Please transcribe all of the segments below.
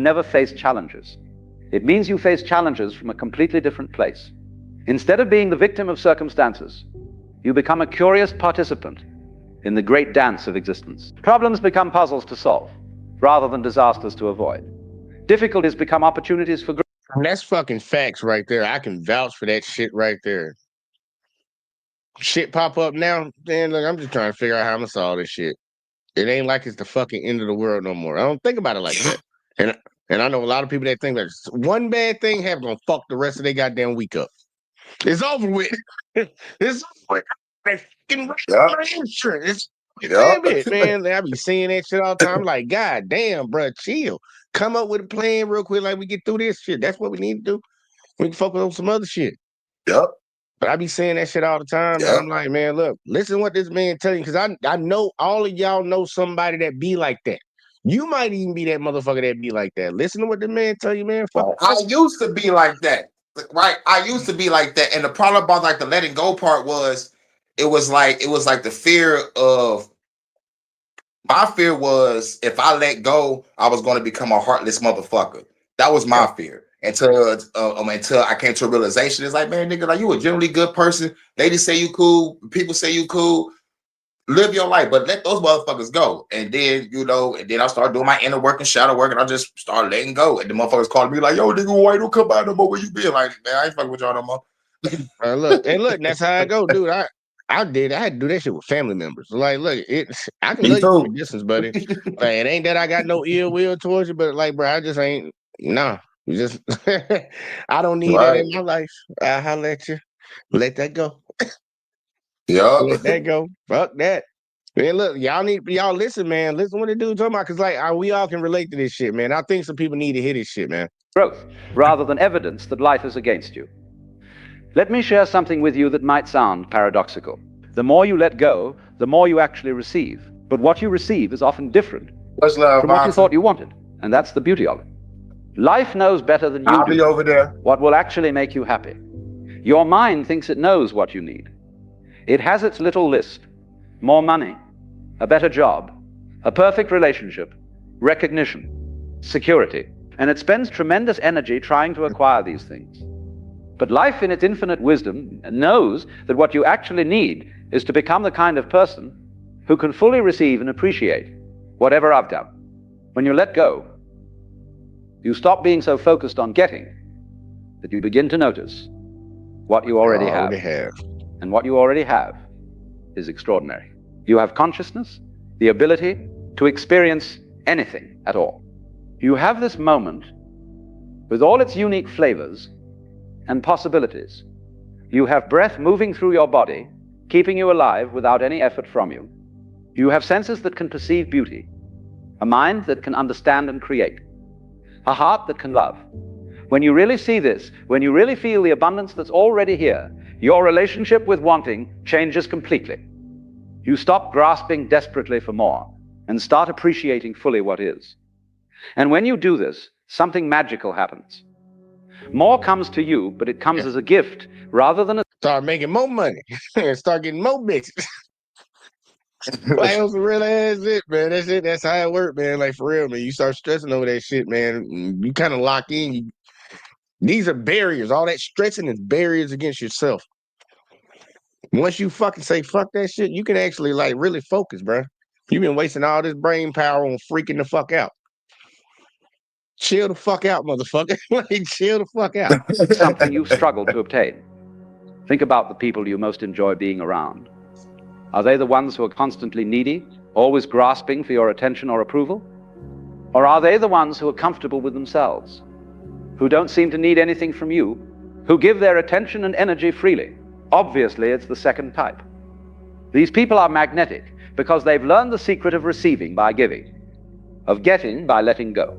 never face challenges. It means you face challenges from a completely different place. Instead of being the victim of circumstances, you become a curious participant in the great dance of existence. Problems become puzzles to solve, rather than disasters to avoid. Difficulties become opportunities for growth. And that's fucking facts right there. I can vouch for that shit right there. Shit pop up now, man. Look, I'm just trying to figure out how I'm gonna solve this shit. It ain't like it's the fucking end of the world no more. I don't think about it like that. And I know a lot of people that think that one bad thing happens gonna fuck the rest of their goddamn week up. It's over with. It's over with. They fucking insurance. Damn it, man. I be seeing that shit all the time. Like, God damn, bro, chill. Come up with a plan real quick, like we get through this shit. That's what we need to do. We can focus on some other shit. Yep. But I be saying that shit all the time. Yep. And I'm like, man, look, listen to what this man telling you, because I know all of y'all know somebody that be like that. You might even be that motherfucker that be like that. Listen to what the man tell you, man. Fuck. I used to be like that, right? I used to be like that, and the problem about like the letting go part was, it was like the fear of. My fear was if I let go, I was going to become a heartless motherfucker. That was my fear. Until I came to a realization, it's like, man, nigga, like you a generally good person. Ladies say you cool, people say you cool. Live your life, but let those motherfuckers go. And then, and then I started doing my inner work and shadow work, and I just started letting go. And the motherfuckers called me like, yo, nigga, why don't come out no more? Where you been? Like, man, I ain't fucking with y'all no more. Look, that's how I go, dude. I had to do that shit with family members. Like, look, I can love you from a distance, buddy. Like, it ain't that I got no ill will towards you, but like, bro, I just ain't. Nah, just I don't need that in my life. I'll holler at you. Let that go. Yeah, let that go. Fuck that. Man, look, y'all listen, man. Listen what the dude talking about, because like we all can relate to this shit, man. I think some people need to hear this shit, man. Growth, rather than evidence that life is against you. Let me share something with you that might sound paradoxical. The more you let go, the more you actually receive. But what you receive is often different from what you thought you wanted. And that's the beauty of it. Life knows better than you do. I'll be over there. What will actually make you happy. Your mind thinks it knows what you need. It has its little list. More money, a better job, a perfect relationship, recognition, security. And it spends tremendous energy trying to acquire these things. But life, in its infinite wisdom, knows that what you actually need is to become the kind of person who can fully receive and appreciate whatever I've done. When you let go, you stop being so focused on getting that you begin to notice what you already have. And what you already have is extraordinary. You have consciousness, the ability to experience anything at all. You have this moment with all its unique flavors and possibilities. You have breath moving through your body, keeping you alive without any effort from you. You have senses that can perceive beauty, a mind that can understand and create, a heart that can love. When you really see this, when you really feel the abundance that's already here, your relationship with wanting changes completely. You stop grasping desperately for more and start appreciating fully what is. And when you do this, something magical happens. More comes to you, but it comes as a gift rather than a... Start making more money and start getting more bitches. Like, it was a real ass shit, man. That's how it worked, man. Like, for real, man. You start stressing over that shit, man. You kind of lock in. These are barriers. All that stressing is barriers against yourself. Once you fucking say fuck that shit, you can actually like really focus, bro. You've been wasting all this brain power on freaking the fuck out. Chill the fuck out, motherfucker. Like, chill the fuck out. Something you've struggled to obtain. Think about the people you most enjoy being around. Are they the ones who are constantly needy, always grasping for your attention or approval? Or are they the ones who are comfortable with themselves, who don't seem to need anything from you, who give their attention and energy freely? Obviously, it's the second type. These people are magnetic because they've learned the secret of receiving by giving, of getting by letting go.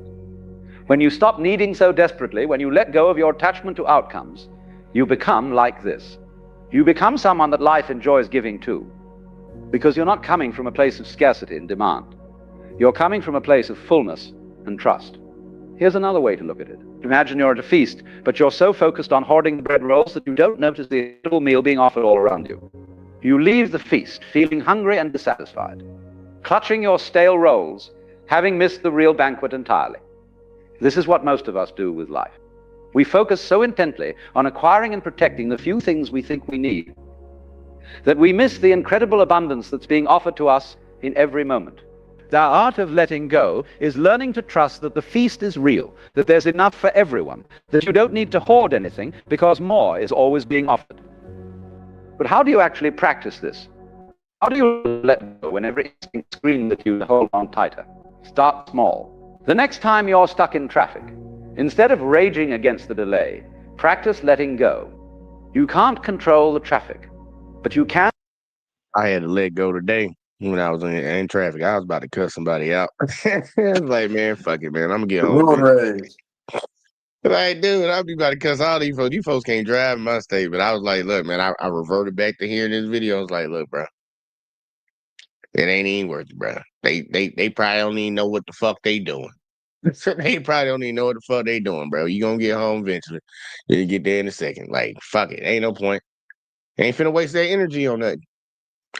When you stop needing so desperately, when you let go of your attachment to outcomes, you become like this. You become someone that life enjoys giving to, because you're not coming from a place of scarcity and demand. You're coming from a place of fullness and trust. Here's another way to look at it. Imagine you're at a feast, but you're so focused on hoarding the bread rolls that you don't notice the little meal being offered all around you. You leave the feast feeling hungry and dissatisfied, clutching your stale rolls, having missed the real banquet entirely. This is what most of us do with life. We focus so intently on acquiring and protecting the few things we think we need that we miss the incredible abundance that's being offered to us in every moment. The art of letting go is learning to trust that the feast is real, that there's enough for everyone, that you don't need to hoard anything because more is always being offered. But how do you actually practice this? How do you let go when every instinct screams at you to hold on tighter? Start small. The next time you're stuck in traffic, instead of raging against the delay, practice letting go. You can't control the traffic, but you can. I had to let go today when I was in traffic. I was about to cuss somebody out. I was like, man, fuck it, man. I'm gonna get home. Road rage. Like, dude, I'll be about to cuss all these folks. You folks can't drive in my state. But I was like, look, man, I reverted back to hearing this video. I was like, look, bro, it ain't even worth it, bro. They probably don't even know what the fuck they doing. They probably don't even know what the fuck they doing, bro. You gonna get home eventually. You get there in a second. Like, fuck it. Ain't no point. Ain't finna waste that energy on nothing.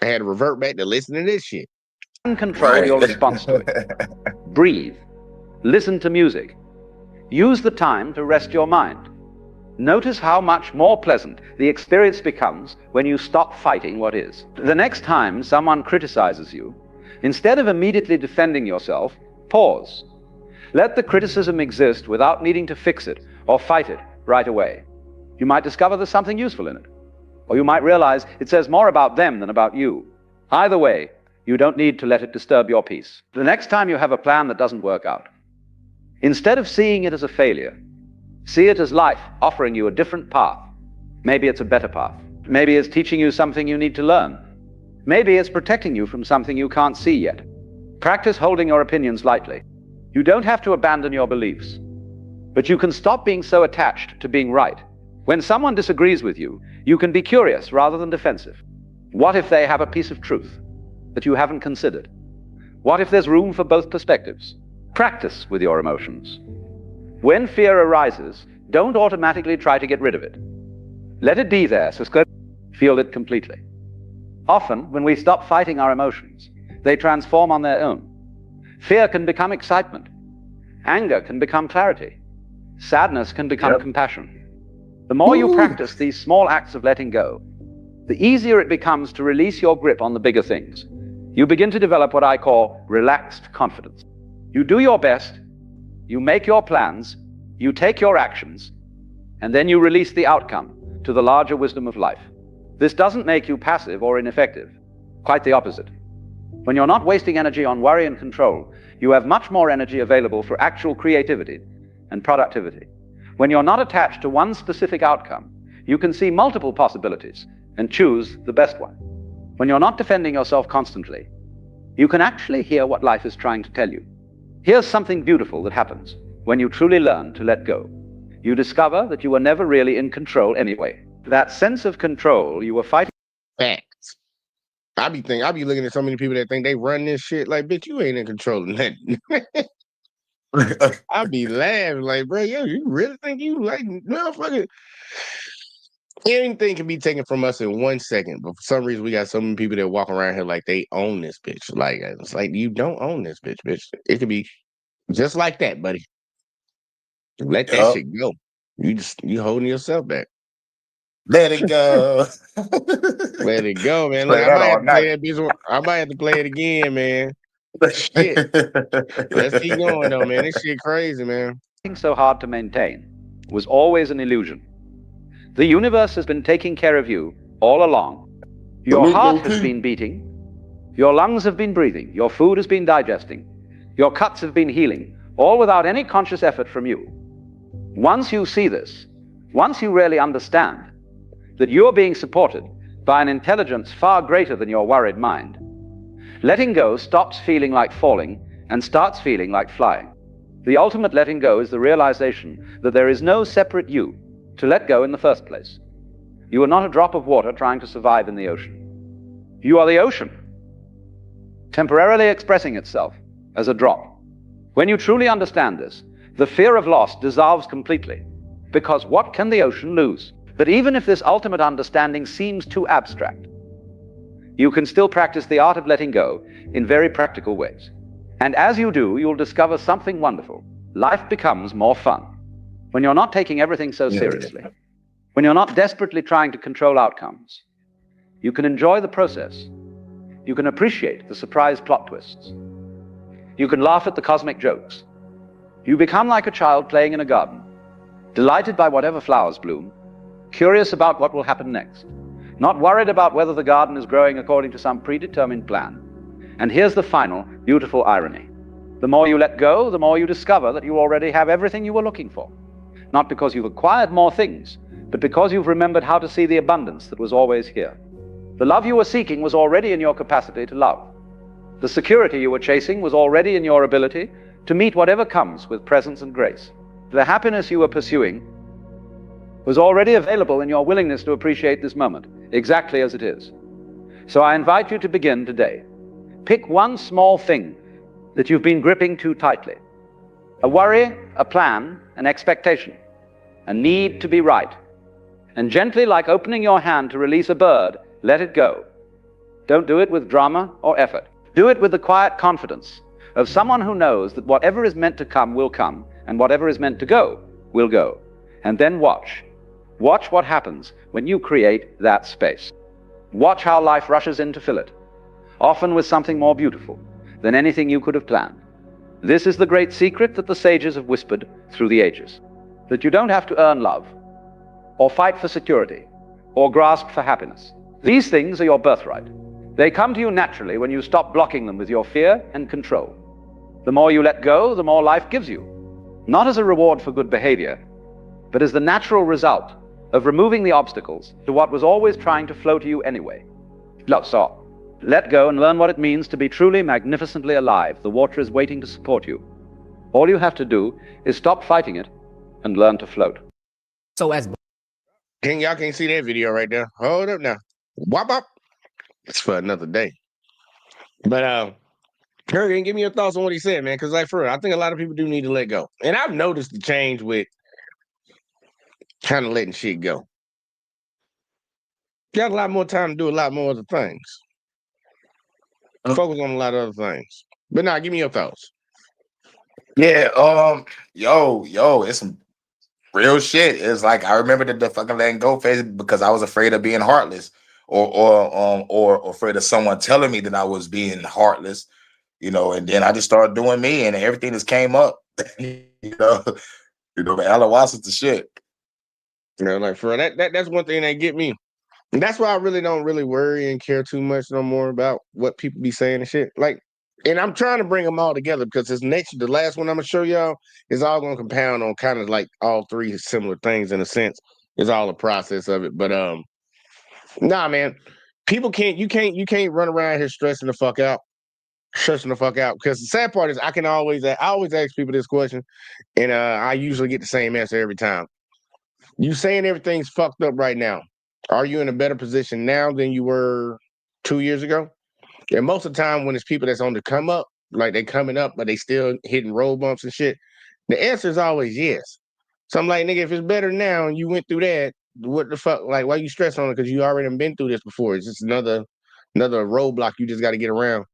I had to revert back to listening to this shit. Control your response to it. Breathe. Listen to music. Use the time to rest your mind. Notice how much more pleasant the experience becomes when you stop fighting what is. The next time someone criticizes you, instead of immediately defending yourself, pause. Let the criticism exist without needing to fix it or fight it right away. You might discover there's something useful in it, or you might realize it says more about them than about you. Either way, you don't need to let it disturb your peace. The next time you have a plan that doesn't work out, instead of seeing it as a failure, see it as life offering you a different path. Maybe it's a better path. Maybe it's teaching you something you need to learn. Maybe it's protecting you from something you can't see yet. Practice holding your opinions lightly. You don't have to abandon your beliefs, but you can stop being so attached to being right. When someone disagrees with you, you can be curious rather than defensive. What if they have a piece of truth that you haven't considered? What if there's room for both perspectives? Practice with your emotions. When fear arises, don't automatically try to get rid of it. Let it be there, so feel it completely. Often, when we stop fighting our emotions, they transform on their own. Fear can become excitement. Anger can become clarity. Sadness can become compassion. The more you practice these small acts of letting go, the easier it becomes to release your grip on the bigger things. You begin to develop what I call relaxed confidence. You do your best, you make your plans, you take your actions, and then you release the outcome to the larger wisdom of life. This doesn't make you passive or ineffective. Quite the opposite. When you're not wasting energy on worry and control, you have much more energy available for actual creativity and productivity. When you're not attached to one specific outcome, you can see multiple possibilities and choose the best one. When you're not defending yourself constantly, you can actually hear what life is trying to tell you. Here's something beautiful that happens when you truly learn to let go. You discover that you were never really in control anyway. That sense of control you were fighting. Facts. I be looking at so many people that think they run this shit. Like, bitch, you ain't in control of nothing. I be laughing like, bro, yo, you really think you like motherfucker? Anything can be taken from us in 1 second, but for some reason we got so many people that walk around here like they own this bitch. Like, it's like, you don't own this bitch. It could be just like that, buddy. Let that shit go. You holding yourself back. Let it go. Let it go, man. Play Look, that I might all have to play night. that bitch. I might have to play it again, man. Shit. Let's keep going though, man. This shit crazy, man. So hard to maintain was always an illusion. The universe has been taking care of you all along. Your heart has been beating, your lungs have been breathing, your food has been digesting, your cuts have been healing, all without any conscious effort from you. Once you see this, once you really understand that you're being supported by an intelligence far greater than your worried mind, letting go stops feeling like falling and starts feeling like flying. The ultimate letting go is the realization that there is no separate you to let go in the first place. You are not a drop of water trying to survive in the ocean. You are the ocean, temporarily expressing itself as a drop. When you truly understand this, the fear of loss dissolves completely, because what can the ocean lose? But even if this ultimate understanding seems too abstract, you can still practice the art of letting go in very practical ways. And as you do, you'll discover something wonderful. life becomes more fun. When you're not taking everything so seriously, when you're not desperately trying to control outcomes, you can enjoy the process. You can appreciate the surprise plot twists. You can laugh at the cosmic jokes. You become like a child playing in a garden, delighted by whatever flowers bloom, curious about what will happen next, not worried about whether the garden is growing according to some predetermined plan. And here's the final, beautiful irony. The more you let go, the more you discover that you already have everything you were looking for. Not because you've acquired more things, but because you've remembered how to see the abundance that was always here. The love you were seeking was already in your capacity to love. The security you were chasing was already in your ability to meet whatever comes with presence and grace. The happiness you were pursuing was already available in your willingness to appreciate this moment, exactly as it is. So I invite you to begin today. Pick one small thing that you've been gripping too tightly. A worry, a plan, an expectation, a need to be right. And gently, like opening your hand to release a bird, let it go. Don't do it with drama or effort. Do it with the quiet confidence of someone who knows that whatever is meant to come will come, and whatever is meant to go will go. And then watch. Watch what happens when you create that space. Watch how life rushes in to fill it, often with something more beautiful than anything you could have planned. This is the great secret that the sages have whispered through the ages, that you don't have to earn love, or fight for security, or grasp for happiness. These things are your birthright. They come to you naturally when you stop blocking them with your fear and control. The more you let go, the more life gives you, not as a reward for good behavior, but as the natural result of removing the obstacles to what was always trying to flow to you anyway. So, let go and learn what it means to be truly magnificently alive. The water is waiting to support you. All you have to do is stop fighting it and learn to float. So as Y'all can't see that video right there. Hold up now. Wop up. It's for another day. But Hurricane, give me your thoughts on what he said, man. Because like for real, I think a lot of people do need to let go. And I've noticed the change with kind of letting shit go. Got a lot more time to do a lot more other things. Focus on a lot of other things. But nah, give me your thoughts. Yeah, it's some real shit. It's like I remember the fucking letting go phase because I was afraid of being heartless, or afraid of someone telling me that I was being heartless, and then I just started doing me, and everything just came up. Ella Watts is the shit. Like for real, that's one thing that get me. And that's why I really don't really worry and care too much no more about what people be saying and shit. Like, and I'm trying to bring them all together because the last one I'm gonna show y'all is all gonna compound on kind of like all three similar things in a sense. It's all a process of it. But nah, man, you can't run around here stressing the fuck out. Because the sad part is I always ask people this question, and I usually get the same answer every time. You saying everything's fucked up right now. Are you in a better position now than you were 2 years ago? And most of the time when it's people that's on the come up, like they coming up, but they still hitting road bumps and shit, the answer is always yes. So I'm like, nigga, if it's better now and you went through that, what the fuck? Like, why you stress on it? Because you already been through this before. It's just another roadblock you just got to get around.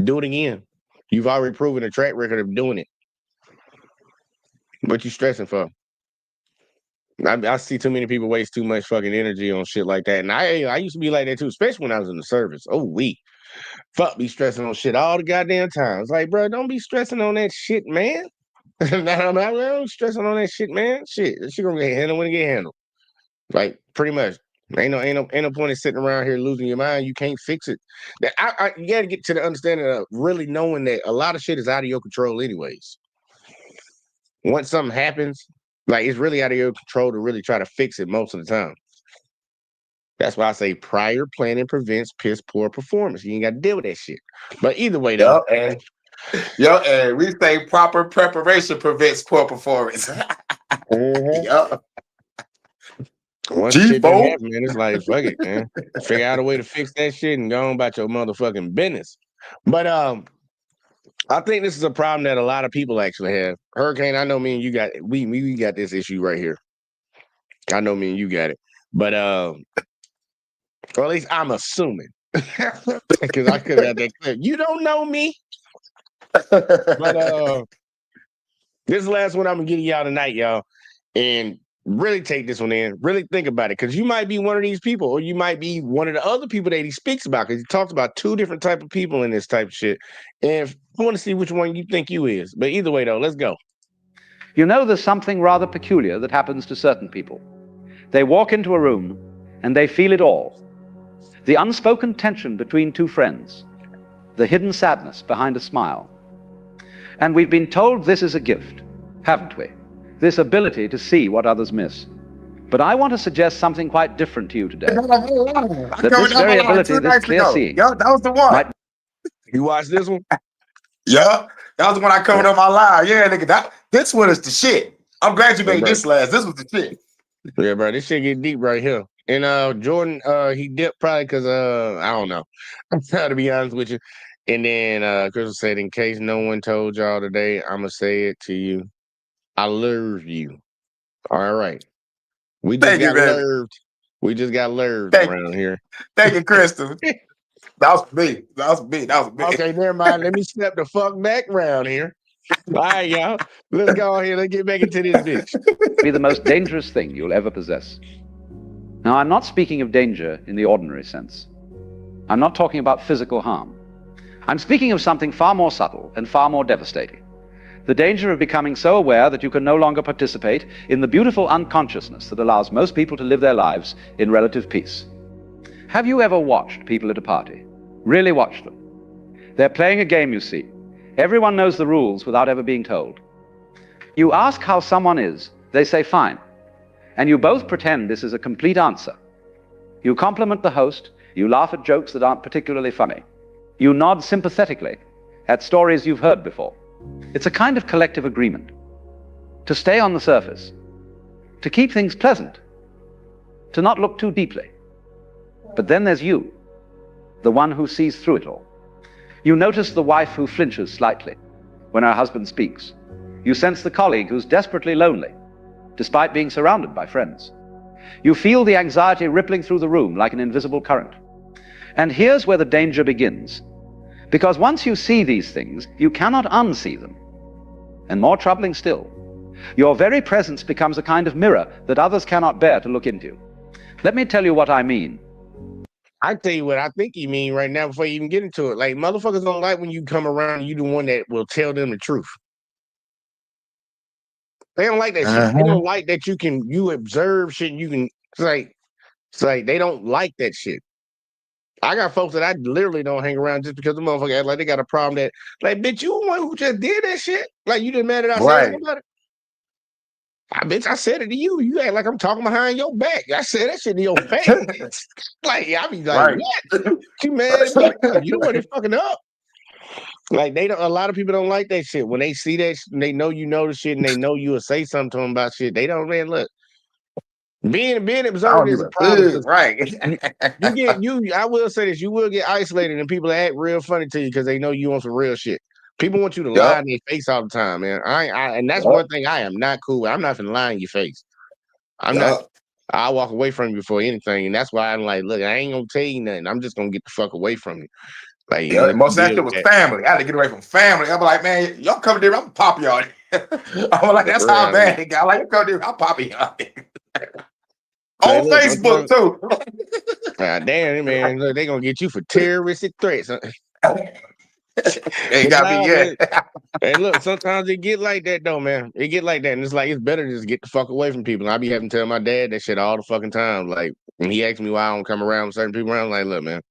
Do it again. You've already proven a track record of doing it. What you stressing for? I see too many people waste too much fucking energy on shit like that. And I used to be like that too, especially when I was in the service. Oh, fuck be stressing on shit all the goddamn time. It's like, bro, don't be stressing on that shit, man. I'm stressing on that shit, man. Shit, that shit gonna get handled when it get handled. Like, pretty much. Ain't no point in sitting around here losing your mind. You can't fix it. You gotta get to the understanding of really knowing that a lot of shit is out of your control anyways. Once something happens, like it's really out of your control to really try to fix it most of the time. That's why I say prior planning prevents piss poor performance. You ain't got to deal with that shit. But either way, though. And we say proper preparation prevents poor performance. Once shit done happen, man, it's like, fuck it, man. Figure out a way to fix that shit and go on about your motherfucking business. But I think this is a problem that a lot of people actually have. Hurricane, I know me and you got we got this issue right here. I know me and you got it. But or at least I'm assuming. Because I could have got that clip. You don't know me. But This is the last one I'm gonna give y'all tonight, y'all. And really take this one in. Really think about it. Because you might be one of these people, or you might be one of the other people that he speaks about. Because he talks about two different type of people in this type of shit. And I want to see which one you think you is. But either way, though, let's go. You know, there's something rather peculiar that happens to certain people. They walk into a room and they feel it all. The unspoken tension between two friends, the hidden sadness behind a smile. And we've been told this is a gift, haven't we? This ability to see what others miss. But I want to suggest something quite different to you today. That this very ability, this clear seeing. Yeah, that was the one. You watched this one? Yeah, that was the one I covered on my live. Yeah, nigga, this one is the shit. I'm glad you made this last. This was the shit. Yeah, bro, this shit get deep right here. And Jordan, he dipped probably because I don't know. I'm trying to be honest with you. And then Crystal said, in case no one told y'all today, I'ma say it to you. I love you. All right. We just got lurved. We just got lurved around here. Thank you, Crystal. That was me. That was me. That was me. Okay, never mind. Let me step the fuck back around here. All right, y'all. Let's go on here. Let's get back into this bitch. Be the most dangerous thing you'll ever possess. Now, I'm not speaking of danger in the ordinary sense. I'm not talking about physical harm. I'm speaking of something far more subtle and far more devastating. The danger of becoming so aware that you can no longer participate in the beautiful unconsciousness that allows most people to live their lives in relative peace. Have you ever watched people at a party? Really watched them? They're playing a game, you see. Everyone knows the rules without ever being told. You ask how someone is, they say fine. And you both pretend this is a complete answer. You compliment the host, you laugh at jokes that aren't particularly funny. You nod sympathetically at stories you've heard before. It's a kind of collective agreement to stay on the surface, to keep things pleasant, to not look too deeply. But then there's you, the one who sees through it all. You notice the wife who flinches slightly when her husband speaks. You sense the colleague who's desperately lonely, despite being surrounded by friends. You feel the anxiety rippling through the room like an invisible current. And here's where the danger begins. Because once you see these things, you cannot unsee them. And more troubling still, your very presence becomes a kind of mirror that others cannot bear to look into. Let me tell you what I mean. I tell you what I think you mean right now before you even get into it. Like, motherfuckers don't like when you come around and you the one that will tell them the truth. They don't like that shit. They don't like that you observe shit and you can, it's like they don't like that shit. I got folks that I literally don't hang around just because the motherfucker act like they got a problem that, like, bitch, you the one who just did that shit? Like, you just mad that I said something about it? Bitch, I said it to you. You act like I'm talking behind your back. I said that shit to your face. Like, I be like, what? You mad at me? You the one that's fucking up. Like, a lot of people don't like that shit. When they see that, they know you know the shit and they know you will say something to them about shit. They don't, man, look. Being observed is a problem. Right. I will say this, you will get isolated and people act real funny to you because they know you on some real shit. People want you to lie in their face all the time, man. And that's one thing I am not cool with. I'm not finna lie in your face. I'm not. I'll walk away from you before anything. And that's why I'm like, look, I ain't gonna tell you nothing. I'm just gonna get the fuck away from you. Like, most of that shit was family. I had to get away from family. I'm like, man, y'all come there, I'm gonna pop y'all. I'm like, that's how bad it got. I'm like, you come there, I'll pop y'all. On Facebook too. God damn, man. Look, they gonna get you for terroristic threats. They got me, yeah. Hey, look, sometimes it get like that though, man. It get like that, and it's like it's better to just get the fuck away from people. And I be having to tell my dad that shit all the fucking time. Like, when he asks me why I don't come around with certain people, I'm like, look, man,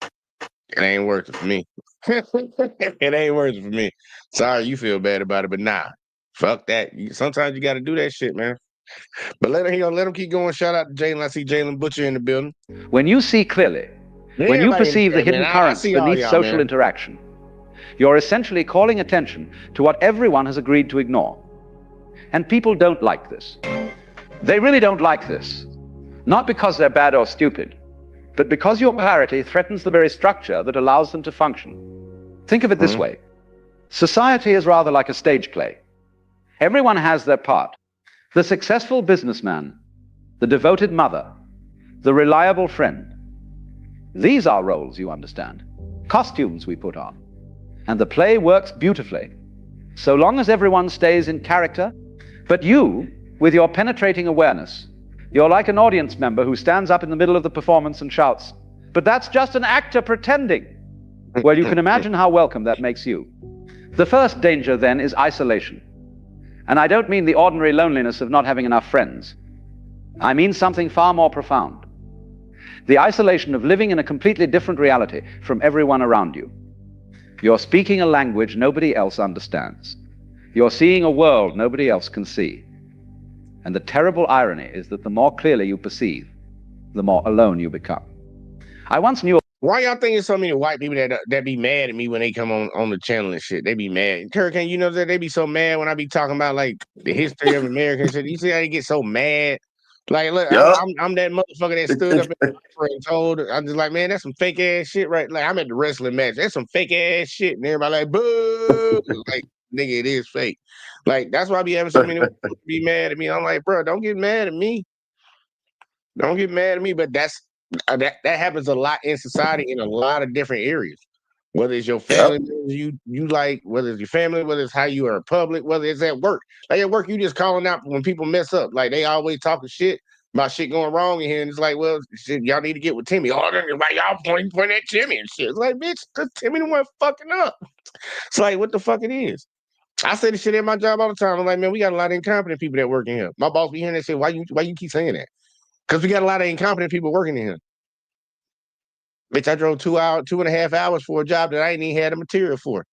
it ain't worth it for me. It ain't worth it for me. Sorry you feel bad about it, but nah, fuck that. Sometimes you got to do that shit, man. But let him keep going. Shout out to Jalen. I see Jalen Butcher in the building. When you see clearly, when you perceive the hidden currents beneath social interaction, you're essentially calling attention to what everyone has agreed to ignore. And people don't like this. They really don't like this. Not because they're bad or stupid, but because your clarity threatens the very structure that allows them to function. Think of it this way. Society is rather like a stage play. Everyone has their part. The successful businessman, the devoted mother, the reliable friend. These are roles, you understand. Costumes we put on. And the play works beautifully. so long as everyone stays in character. But you, with your penetrating awareness, you're like an audience member who stands up in the middle of the performance and shouts, "But that's just an actor pretending." Well, you can imagine how welcome that makes you. The first danger, then, is isolation. And I don't mean the ordinary loneliness of not having enough friends. I mean something far more profound. The isolation of living in a completely different reality from everyone around you. You're speaking a language nobody else understands. You're seeing a world nobody else can see. And the terrible irony is that the more clearly you perceive, the more alone you become. I once knew... Why y'all think there's so many white people that be mad at me when they come on the channel and shit? They be mad. Hurricane, you know that they be so mad when I be talking about like the history of America and shit. You see how they get so mad? Like, look, Yup. I'm that motherfucker that stood up and told. I'm just like, man, that's some fake ass shit, right? Like, I'm at the wrestling match. That's some fake ass shit, and everybody like, boo, like, nigga, it is fake. Like, that's why I be having so many people be mad at me. I'm like, bro, don't get mad at me. Don't get mad at me. But that's that happens a lot in society in a lot of different areas. Whether it's your family, Yep. you like, whether it's your family, whether it's how you are in public, whether it's at work. Like at work, you just calling out when people mess up. Like they always talking shit about shit going wrong in here, and it's like, well, shit, y'all need to get with Timmy. Oh, they're like y'all pointing at Timmy and shit. It's like, bitch, cause Timmy the one fucking up. It's like, what the fuck it is? I say this shit at my job all the time. I'm like, man, we got a lot of incompetent people that work in here. My boss be hearing that shit. Why you keep saying that? Because we got a lot of incompetent people working in here. Bitch, I drove 2.5 hours for a job that I ain't even had the material for.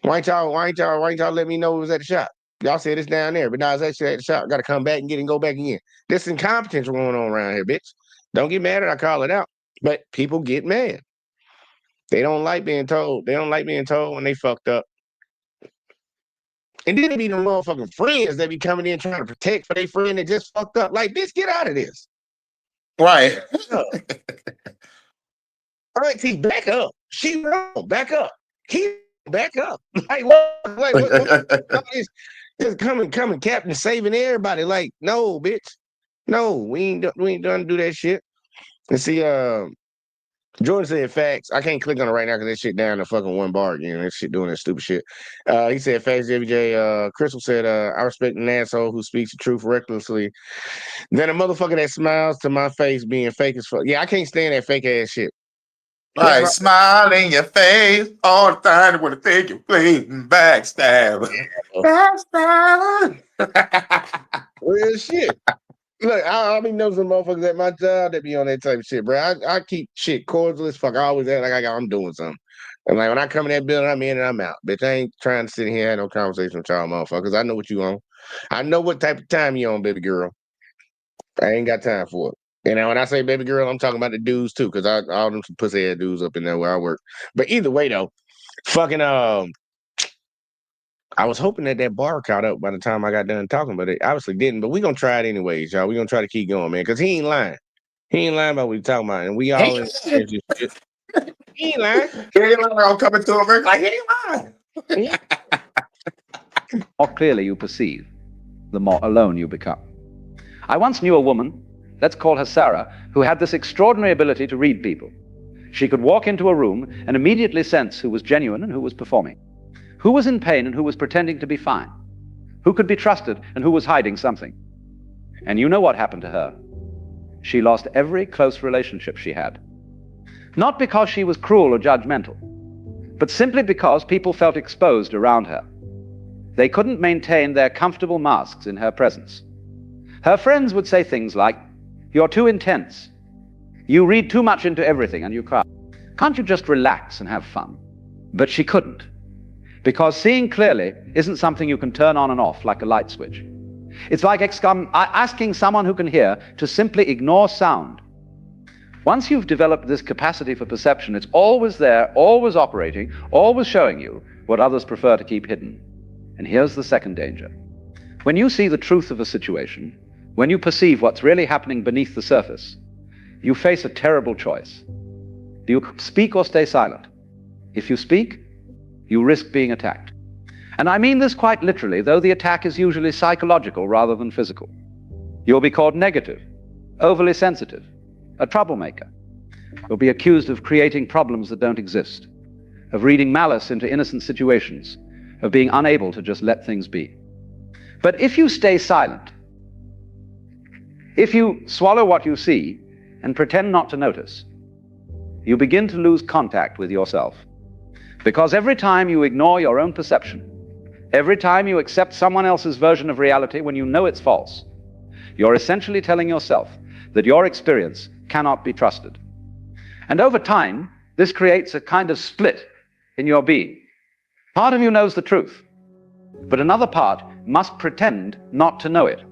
Why ain't y'all let me know it was at the shop? Y'all said it's down there, but now it's actually at the shop. Got to come back and get it and go back again. This incompetence going on around here, bitch. Don't get mad at I call it out. But people get mad. They don't like being told. They don't like being told when they fucked up. And then they be the motherfucking friends that be coming in trying to protect for their friend that just fucked up. Like, bitch, get out of this. Right. All right, see, back up. She wrong. Back up. He back up. Like what? Like what just coming, Captain saving everybody. Like, no, bitch. No, we ain't done to do that shit. And see, Jordan said facts. I can't click on it right now because that shit down to fucking one bar again. That shit doing that stupid shit. He said facts, JVJ. Crystal said, I respect an asshole who speaks the truth recklessly. Then a motherfucker that smiles to my face being fake as fuck. Yeah, I can't stand that fake ass shit. Right, smile in your face all the time. Want to take your place and backstab. Backstab. Real shit. Look, I be know some motherfuckers at my job that be on that type of shit, bro. I keep shit cordial as fuck. I always act like I'm doing something. And like when I come in that building, I'm in and I'm out. Bitch, I ain't trying to sit here and have no conversation with y'all motherfuckers. I know what you on. I know what type of time you on, baby girl. I ain't got time for it. And when I say baby girl, I'm talking about the dudes too, because all them some pussy ass dudes up in there where I work. But either way though, fucking I was hoping that bar caught up by the time I got done talking, but it obviously didn't. But we gonna try it anyways, y'all. We gonna try to keep going, man, because he ain't lying. He ain't lying about what he's talking about, and we all in shit. He ain't lying. He ain't lying. I'm coming to America like he ain't lying. The more clearly you perceive, the more alone you become. I once knew a woman, let's call her Sarah, who had this extraordinary ability to read people. She could walk into a room and immediately sense who was genuine and who was performing, who was in pain and who was pretending to be fine, who could be trusted and who was hiding something. And you know what happened to her? She lost every close relationship she had. Not because she was cruel or judgmental, but simply because people felt exposed around her. They couldn't maintain their comfortable masks in her presence. Her friends would say things like, "You're too intense. You read too much into everything and you cry. Can't you just relax and have fun?" But she couldn't, because seeing clearly isn't something you can turn on and off like a light switch. It's like asking someone who can hear to simply ignore sound. Once you've developed this capacity for perception, it's always there, always operating, always showing you what others prefer to keep hidden. And here's the second danger. When you see the truth of a situation, when you perceive what's really happening beneath the surface, you face a terrible choice. Do you speak or stay silent? If you speak, you risk being attacked. And I mean this quite literally, though the attack is usually psychological rather than physical. You'll be called negative, overly sensitive, a troublemaker. You'll be accused of creating problems that don't exist, of reading malice into innocent situations, of being unable to just let things be. But if you stay silent, if you swallow what you see and pretend not to notice, you begin to lose contact with yourself. Because every time you ignore your own perception, every time you accept someone else's version of reality when you know it's false, you're essentially telling yourself that your experience cannot be trusted. And over time, this creates a kind of split in your being. Part of you knows the truth, but another part must pretend not to know it.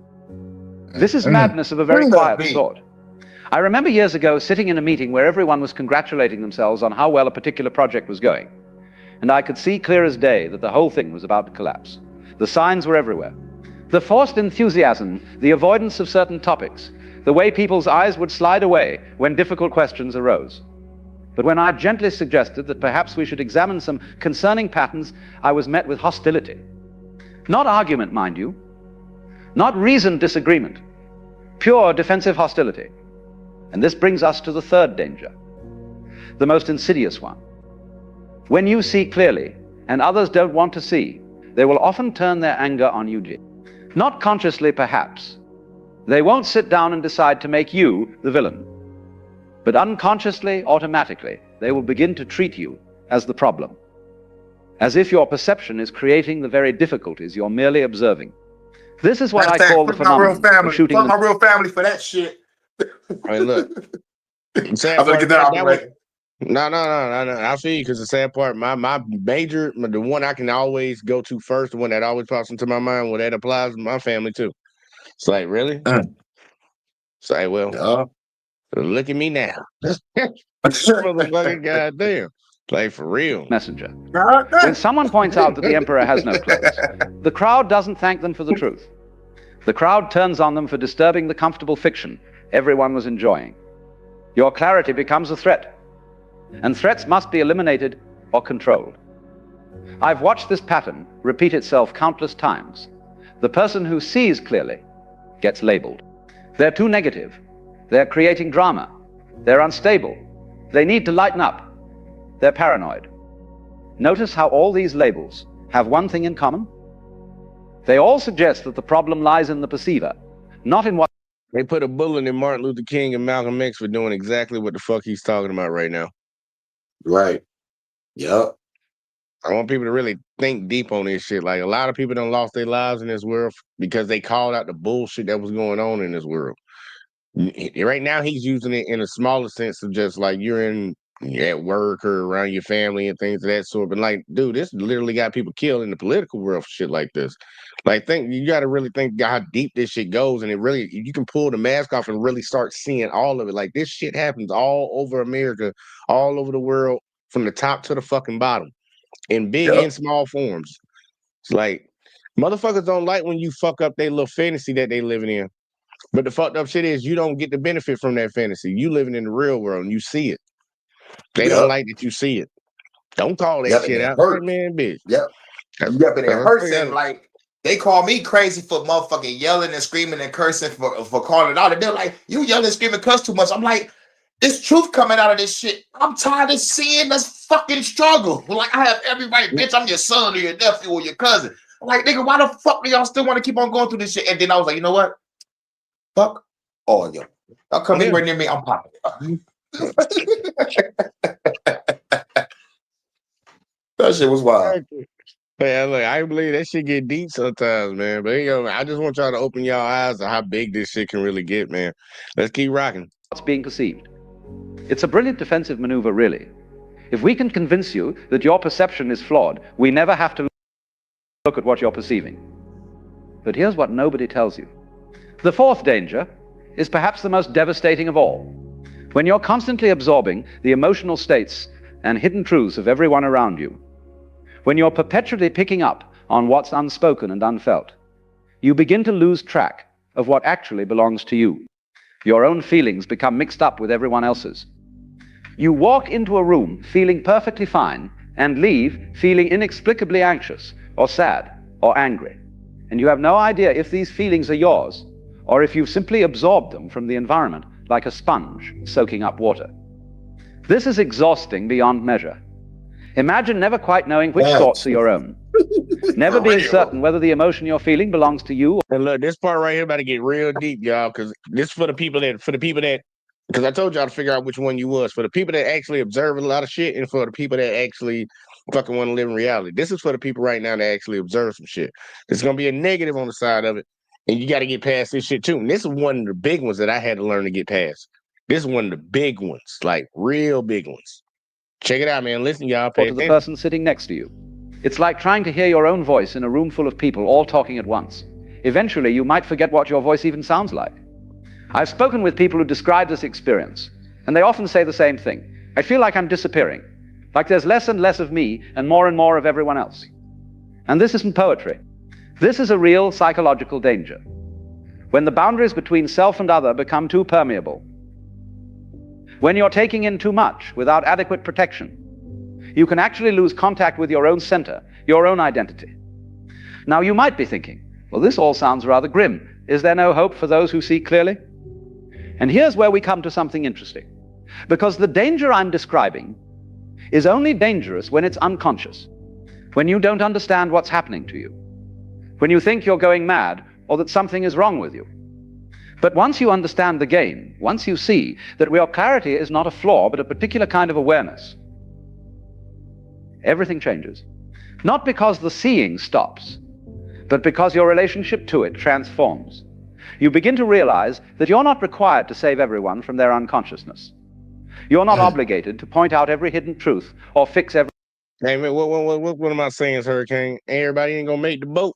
This is madness of a very quiet sort. I remember years ago sitting in a meeting where everyone was congratulating themselves on how well a particular project was going. And I could see clear as day that the whole thing was about to collapse. The signs were everywhere. The forced enthusiasm, the avoidance of certain topics, the way people's eyes would slide away when difficult questions arose. But when I gently suggested that perhaps we should examine some concerning patterns, I was met with hostility. Not argument, mind you. Not reasoned disagreement. Pure defensive hostility. And this brings us to the third danger, the most insidious one. When you see clearly and others don't want to see, they will often turn their anger on you. Not consciously, perhaps. They won't sit down and decide to make you the villain. But unconsciously, automatically, they will begin to treat you as the problem, as if your perception is creating the very difficulties you're merely observing. This is what I call the phenomenon of shooting my real family for that shit. I mean, look. I'm gonna get that out the way. No. I feel you, because the sad part, the one I can always go to first, the one that always pops into my mind, that applies to my family too. It's like, really? It's like, well, look at me now. Motherfucking goddamn. Like, for real. Messenger. When someone points out that the emperor has no clothes, the crowd doesn't thank them for the truth. The crowd turns on them for disturbing the comfortable fiction everyone was enjoying. Your clarity becomes a threat, and threats must be eliminated or controlled. I've watched this pattern repeat itself countless times. The person who sees clearly gets labeled. They're too negative. They're creating drama. They're unstable. They need to lighten up. They're paranoid. Notice how all these labels have one thing in common. They all suggest that the problem lies in the perceiver, not in what... They put a bullet in Martin Luther King and Malcolm X for doing exactly what the fuck he's talking about right now. Right. Yep. I want people to really think deep on this shit. Like, a lot of people done lost their lives in this world because they called out the bullshit that was going on in this world. Right now, he's using it in a smaller sense of just like you're at work or around your family and things of that sort. But like, dude, this literally got people killed in the political world for shit like this. Like, you got to really think how deep this shit goes, and you can pull the mask off and really start seeing all of it. Like, this shit happens all over America, all over the world, from the top to the fucking bottom, in big and small forms. It's like, motherfuckers don't like when you fuck up their little fantasy that they living in. But the fucked up shit is you don't get the benefit from that fantasy. You living in the real world and you see it. They don't like that you see it. Don't call that shit out. Man, bitch. Yep, and it hurts them. Like, they call me crazy for motherfucking yelling and screaming and cursing for calling it out. And they're like, you yelling and screaming, cuss too much. I'm like, there's truth coming out of this shit. I'm tired of seeing this fucking struggle. Like, I have every right, bitch. I'm your son or your nephew or your cousin. I'm like, nigga, why the fuck do y'all still want to keep on going through this shit? And then I was like, you know what? Fuck all of y'all. Y'all come anywhere near me, I'm popping. That shit was wild. Yeah, look, I believe that shit get deep sometimes, man. But I just want y'all to open y'all eyes to how big this shit can really get, man. Let's keep rocking. What's being perceived? It's a brilliant defensive maneuver, really. If we can convince you that your perception is flawed, we never have to look at what you're perceiving. But here's what nobody tells you. The fourth danger is perhaps the most devastating of all. When you're constantly absorbing the emotional states and hidden truths of everyone around you, when you're perpetually picking up on what's unspoken and unfelt, you begin to lose track of what actually belongs to you. Your own feelings become mixed up with everyone else's. You walk into a room feeling perfectly fine and leave feeling inexplicably anxious or sad or angry. And you have no idea if these feelings are yours or if you've simply absorbed them from the environment like a sponge soaking up water. This is exhausting beyond measure. Imagine never quite knowing which thoughts are your own Never For being real. certain whether the emotion you're feeling belongs to you. And look, this part right here about to get real deep, y'all, because this is for the people that, because I told y'all to figure out which one you was. For the people that actually observe a lot of shit, and for the people that actually fucking want to live in reality. This is for the people right now that actually observe some shit. There's gonna be a negative on the side of it, and you got to get past this shit too. And this is one of the big ones that I had to learn to get past. This is one of the big ones, like real big ones. Check it out, man. Listen, y'all. Or to the person sitting next to you. It's like trying to hear your own voice in a room full of people all talking at once. Eventually, you might forget what your voice even sounds like. I've spoken with people who describe this experience, and they often say the same thing. I feel like I'm disappearing, like there's less and less of me and more of everyone else. And this isn't poetry. This is a real psychological danger. When the boundaries between self and other become too permeable, when you're taking in too much without adequate protection, you can actually lose contact with your own center, your own identity. Now you might be thinking, well, this all sounds rather grim. Is there no hope for those who see clearly? And here's where we come to something interesting. Because the danger I'm describing is only dangerous when it's unconscious, when you don't understand what's happening to you, when you think you're going mad or that something is wrong with you. But once you understand the game, once you see that your clarity is not a flaw but a particular kind of awareness, everything changes. Not because the seeing stops, but because your relationship to it transforms. You begin to realize that you're not required to save everyone from their unconsciousness. You're not obligated to point out every hidden truth or fix every... Hey, man, what am I saying, Hurricane? Everybody ain't gonna make the boat.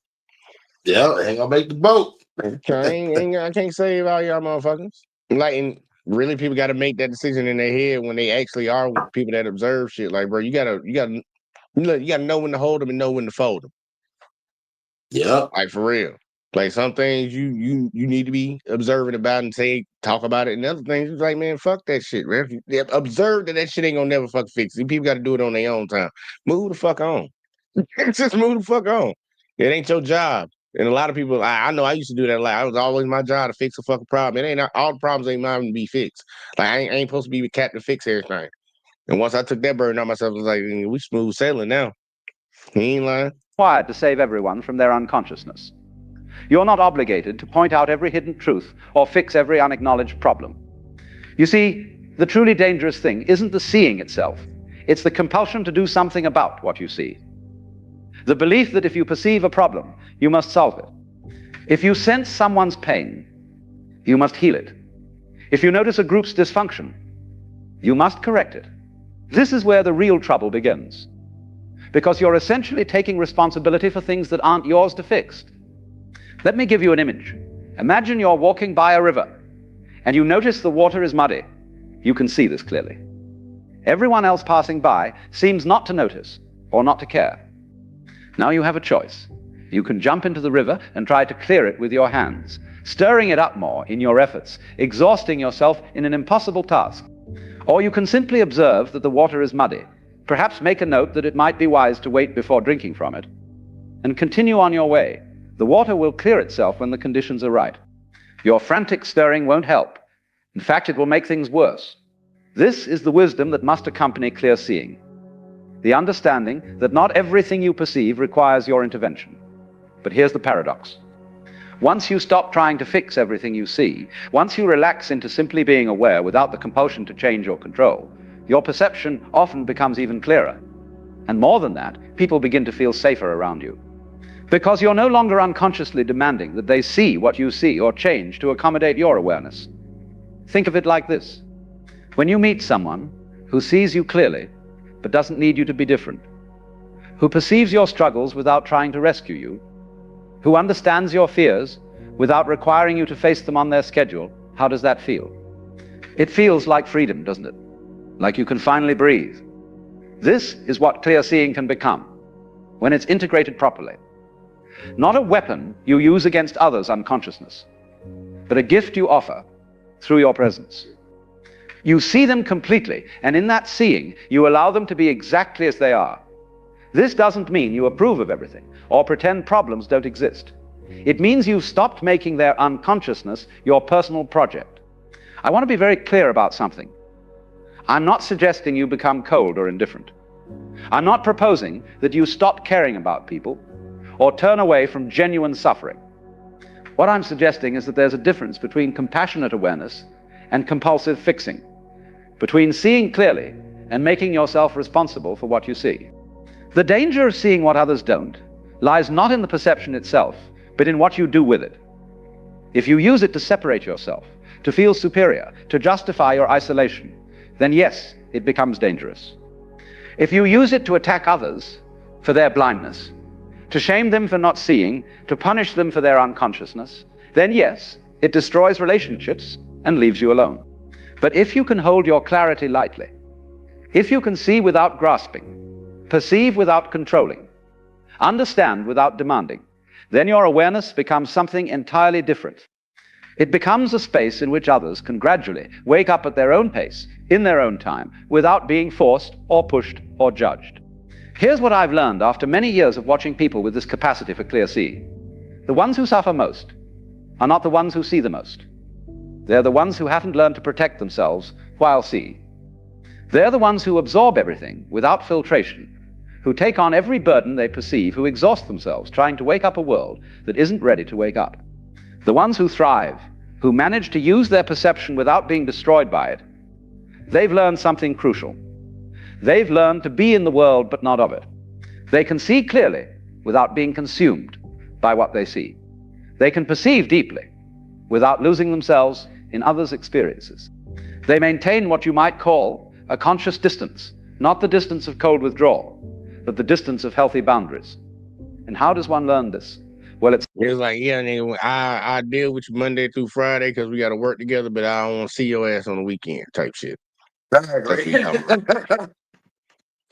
Yeah, ain't gonna make the boat. I can't save all y'all motherfuckers. Like, and really, people got to make that decision in their head when they actually are with people that observe shit. Like, bro, you gotta know when to hold them and know when to fold them. Yeah. Like, for real. Like, some things you need to be observant about and talk about it. And other things, it's like, man, fuck that shit, man. Observe that shit ain't gonna never fuck fix it. People got to do it on their own time. Move the fuck on. Just move the fuck on. It ain't your job. And a lot of people, I know I used to do that a lot. It was always my job to fix a fucking problem. It ain't all the problems ain't mine to be fixed. Like, I ain't supposed to be the captain to fix everything. And once I took that burden on myself, I was like, we smooth sailing now. He ain't lying. Required to save everyone from their unconsciousness. You're not obligated to point out every hidden truth or fix every unacknowledged problem. You see, the truly dangerous thing isn't the seeing itself. It's the compulsion to do something about what you see. The belief that if you perceive a problem, you must solve it. If you sense someone's pain, you must heal it. If you notice a group's dysfunction, you must correct it. This is where the real trouble begins, because you're essentially taking responsibility for things that aren't yours to fix. Let me give you an image. Imagine you're walking by a river, and you notice the water is muddy. You can see this clearly. Everyone else passing by seems not to notice or not to care. Now you have a choice. You can jump into the river and try to clear it with your hands, stirring it up more in your efforts, exhausting yourself in an impossible task. Or you can simply observe that the water is muddy, perhaps make a note that it might be wise to wait before drinking from it, and continue on your way. The water will clear itself when the conditions are right. Your frantic stirring won't help. In fact, it will make things worse. This is the wisdom that must accompany clear seeing. The understanding that not everything you perceive requires your intervention. But here's the paradox. Once you stop trying to fix everything you see, once you relax into simply being aware without the compulsion to change or control, your perception often becomes even clearer. And more than that, people begin to feel safer around you. Because you're no longer unconsciously demanding that they see what you see or change to accommodate your awareness. Think of it like this. When you meet someone who sees you clearly, but doesn't need you to be different, who perceives your struggles without trying to rescue you, who understands your fears without requiring you to face them on their schedule, how does that feel? It feels like freedom, doesn't it? Like you can finally breathe. This is what clear seeing can become when it's integrated properly. Not a weapon you use against others' unconsciousness, but a gift you offer through your presence. You see them completely, and in that seeing, you allow them to be exactly as they are. This doesn't mean you approve of everything or pretend problems don't exist. It means you've stopped making their unconsciousness your personal project. I want to be very clear about something. I'm not suggesting you become cold or indifferent. I'm not proposing that you stop caring about people or turn away from genuine suffering. What I'm suggesting is that there's a difference between compassionate awareness and compulsive fixing, between seeing clearly and making yourself responsible for what you see. The danger of seeing what others don't lies not in the perception itself, but in what you do with it. If you use it to separate yourself, to feel superior, to justify your isolation, then yes, it becomes dangerous. If you use it to attack others for their blindness, to shame them for not seeing, to punish them for their unconsciousness, then yes, it destroys relationships and leaves you alone. But if you can hold your clarity lightly, if you can see without grasping, perceive without controlling, understand without demanding, then your awareness becomes something entirely different. It becomes a space in which others can gradually wake up at their own pace, in their own time, without being forced or pushed or judged. Here's what I've learned after many years of watching people with this capacity for clear seeing. The ones who suffer most are not the ones who see the most. They're the ones who haven't learned to protect themselves while seeing. They're the ones who absorb everything without filtration, who take on every burden they perceive, who exhaust themselves trying to wake up a world that isn't ready to wake up. The ones who thrive, who manage to use their perception without being destroyed by it, they've learned something crucial. They've learned to be in the world but not of it. They can see clearly without being consumed by what they see. They can perceive deeply without losing themselves in others' experiences. They maintain what you might call a conscious distance, not the distance of cold withdrawal, but the distance of healthy boundaries. And how does one learn this? Well, it's like, yeah, nigga, I deal with you Monday through Friday because we got to work together, but I don't want to see your ass on the weekend type shit.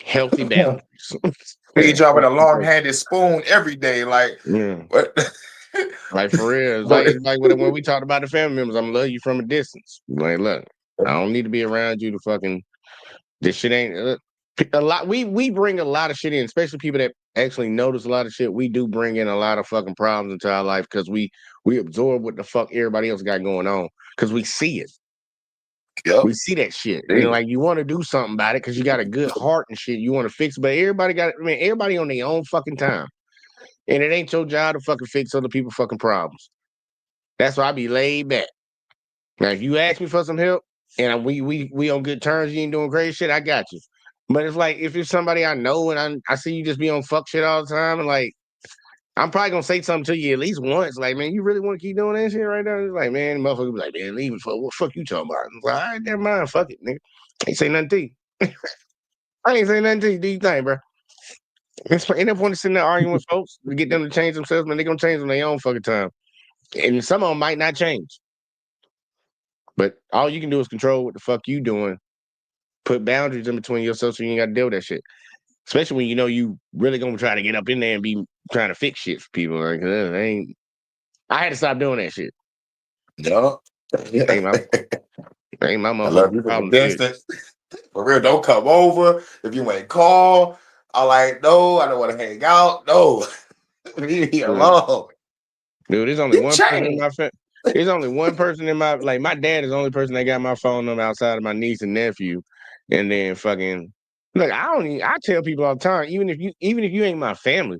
Healthy boundaries. You dropping a long-handed spoon every day, like, yeah. What? Like for real. It's like when we talked about the family members, I'm gonna love you from a distance. Like, look, I don't need to be around you to fucking. This shit ain't a lot. We bring a lot of shit in, especially people that actually notice a lot of shit. We do bring in a lot of fucking problems into our life because we absorb what the fuck everybody else got going on because we see it. Yep. We see that shit. And like you want to do something about it because you got a good heart and shit. You want to fix it, but everybody got. I mean, everybody on their own fucking time. And it ain't your job to fucking fix other people's fucking problems. That's why I be laid back. Now, if you ask me for some help and we on good terms, you ain't doing crazy shit, I got you. But it's like if it's somebody I know and I see you just be on fuck shit all the time, and like I'm probably gonna say something to you at least once. Like, man, you really want to keep doing that shit right now? It's like, man, the motherfucker be like, man, leave it for what fuck you talking about? It's like, all right, never mind, fuck it, nigga. I ain't say nothing to you. I ain't say nothing to you. Do you think, bro? Ain't no point in sitting there arguing with folks to get them to change themselves, man. They gonna change on their own fucking time. And some of them might not change. But all you can do is control what the fuck you doing. Put boundaries in between yourself so you ain't gotta deal with that shit. Especially when you know you really gonna try to get up in there and be trying to fix shit for people. Like, I had to stop doing that shit. No. Ain't my motherfucking I love you from problem. a distance. For real, don't come over. If you ain't call, I like, no, I don't want to hang out. No. Leave me alone. Dude, there's only one person in my family. There's only one person in my, like, my dad is the only person that got my phone number outside of my niece and nephew. And then fucking, look, I tell people all the time, even if you ain't my family,